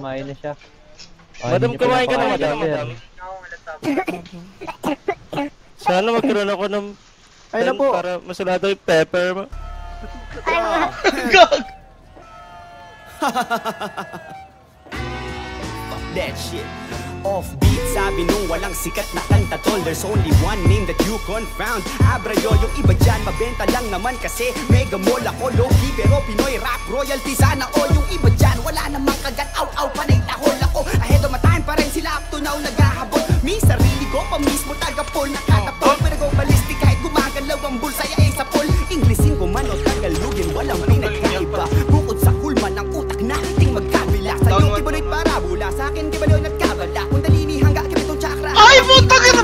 Kumain na siya. Madam, kumain ka na, madam. Sana magkaroon ako ng Ay na po. Para masalado yung pepper mo. Gag! Fuck that shit. Offbeat, sabi nung walang sikat na kanta tol. There's only one name that you confound, Abrayo. Yung iba dyan, mabenta lang naman kasi mega mall ako, low-key pero Pinoy rap royalty sana o. Yung iba dyan, wala namang kagat, aw-aw, panay tahol ako. Ahead of my time pa rin sila up to now naghahabol. Mi sarili ko pa mismo taga-pol, nakatapol. Pero go ballistic kahit gumagalaw ang bulsaya ay sa pol. Inglesin ko man o Tagalogin, walang pinagkaiba. Bukod sa kulman ng utak nating magkabila. Sa'yo ibalit parabula, sa'kin gibaloy at kabala. Kung dalini hangga kibitong chakra. Ay, putang ina!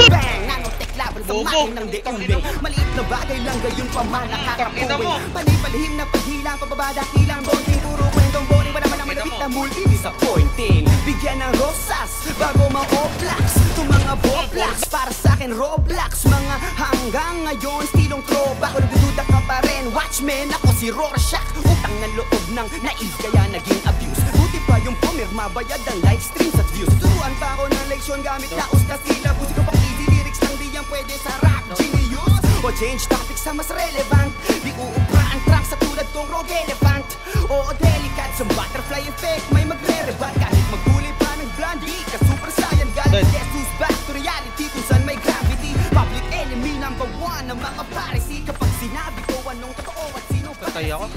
Bang! Nanotech laban sa makin ng deuling. Maliit na bagay lang gayon pa man nakakapuwing. Panay-palihim na paghilang, pababada kilang bonding. Puro kwentong boring, wala man ang malapit na multi-disappointing. Bigyan ng rosas, bago ma-oplax. Itong mga boplax, para sa'kin Roblox. Mga hanggang ngayon, stilong throwback. Kung nagdududa ka pa rin, watchmen, ako si Rorschach. Utang ng loob ng naive, kaya naging abuse. Buti pa yung pumirma, bayad ang live streams at views. Turuan pa ako ng leksyon gamit laos na syllabus. Ikaw pang easy lyrics lang di yan pwede sa rap genius. O change topic sa mas relevant. Di uubra ang track sa tulad kong rogue elephant. O delicate sa butterfly effect, may magre-rebat. Kahit magkulay pa ng blondie ka super saiyan. Galing Jesus back to reality kung saan may gravity. Public enemy number one ng mga parisi. Kapag sinabi ko anong totoo at sino pa sila.